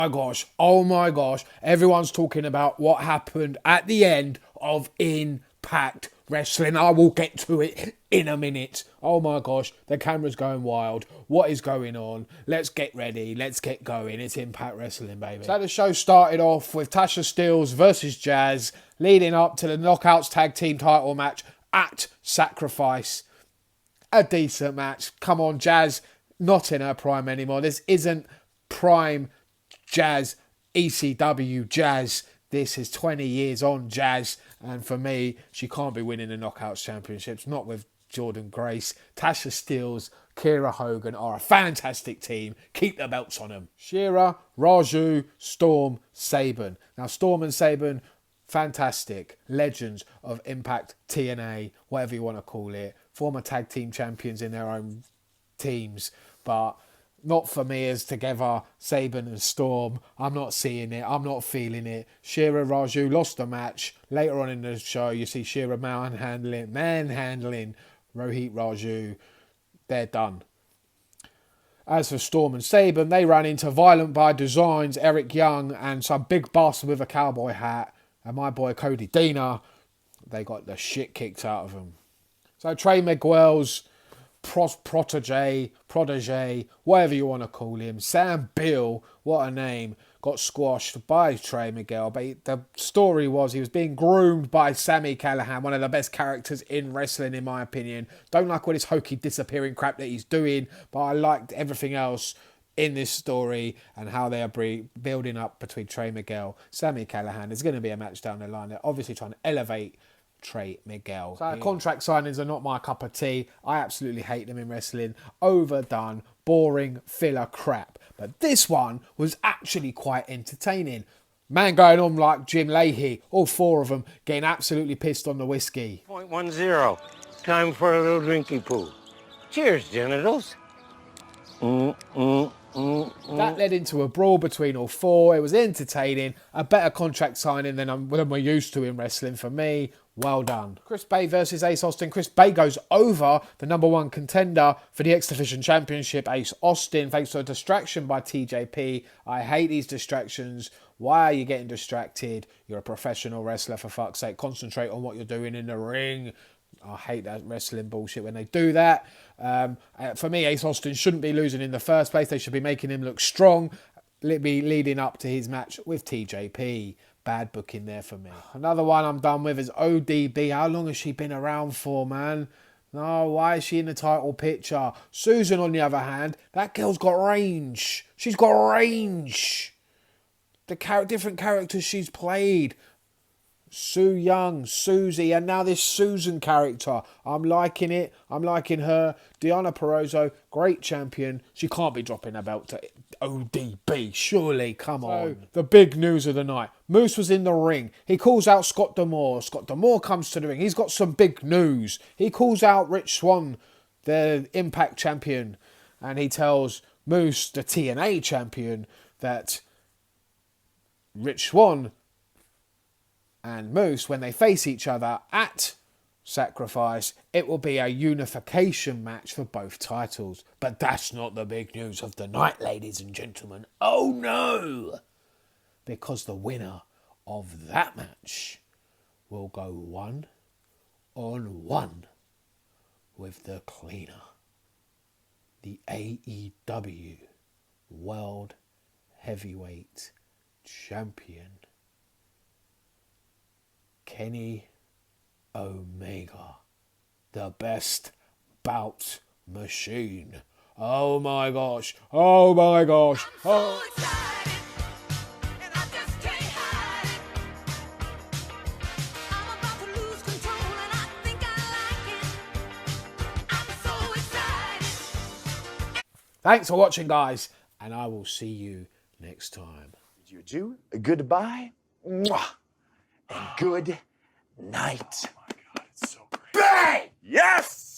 My gosh, oh my gosh, everyone's talking about what happened at the end of Impact Wrestling. I will get to it in a minute. Oh my gosh, the camera's going wild. What is going on? Let's get ready. Let's get going. It's Impact Wrestling, baby. So the show started off with Tasha Steelz versus Jazz, leading up to the Knockouts Tag Team title match at Sacrifice. A decent match. Come on, Jazz, not in her prime anymore. This isn't prime Jazz, ECW Jazz. This is 20 years on Jazz, and for me, she can't be winning the Knockouts Championships, not with Jordynne Grace. Tasha Steelz, Kiera Hogan are a fantastic team. Keep the belts on them. Shera, Raju, Storm, Sabin. Now, Storm and Sabin, fantastic legends of Impact, TNA, whatever you want to call it. Former tag team champions in their own teams, but not for me as together, Sabin and Storm. I'm not seeing it. I'm not feeling it. Shera Raju lost the match. Later on in the show, you see Shera manhandling Rohit Raju. They're done. As for Storm and Sabin, they ran into Violent by Design's Eric Young and some big bastard with a cowboy hat and my boy Cody Deaner. They got the shit kicked out of them. So Trey Miguel's protege, whatever you want to call him, Sam Bill, what a name, got squashed by Trey Miguel. But the story was he was being groomed by Sami Callihan, one of the best characters in wrestling in my opinion. Don't like all this hokey disappearing crap that he's doing, but I liked everything else in this story and how they are building up between Trey Miguel, Sami Callihan. There's going to be a match down the line. They're obviously trying to elevate Trey Miguel. So contract signings are not my cup of tea. I absolutely hate them in wrestling. Overdone, boring, filler crap. But this one was actually quite entertaining. Man going on like Jim Leahy, all four of them getting absolutely pissed on the whiskey. 0.10. Time for a little drinky poo. Cheers, genitals. That led into a brawl between all four. It was entertaining. A better contract signing than we're used to in wrestling for me. Well done. Chris Bay versus Ace Austin. Chris Bay goes over the number one contender for the X Division Championship, Ace Austin, thanks to a distraction by TJP. I hate these distractions. Why are you getting distracted? You're a professional wrestler, for fuck's sake. Concentrate on what you're doing in the ring. I hate that wrestling bullshit when they do that. For me, Ace Austin shouldn't be losing in the first place. They should be making him look strong, leading up to his match with TJP. Bad booking there for me. Another one I'm done with is ODB. How long has she been around for, man? No, why is she in the title picture? Susan, on the other hand, that girl's got range. She's got range. The different characters she's played. Sue Young, Susie, and now this Susan character. I'm liking it. I'm liking her. Deonna Purrazzo, great champion. She can't be dropping her belt to ODB, surely. Come on. The big news of the night. Moose was in the ring. He calls out Scott D'Amore. Scott D'Amore comes to the ring. He's got some big news. He calls out Rich Swann, the Impact champion, and he tells Moose, the TNA champion, that Rich Swann and Moose, when they face each other at Sacrifice, it will be a unification match for both titles. But that's not the big news of the night, ladies and gentlemen. Oh no! Because the winner of that match will go 1-on-1 with the cleaner, the AEW World Heavyweight Champion, Kenny Omega, the best bout machine. Oh my gosh. Oh my gosh. Oh. Thanks for watching, guys, and I will see you next time. You do goodbye. Mwah. And good night. Oh my God, it's so great. Bang! Yes!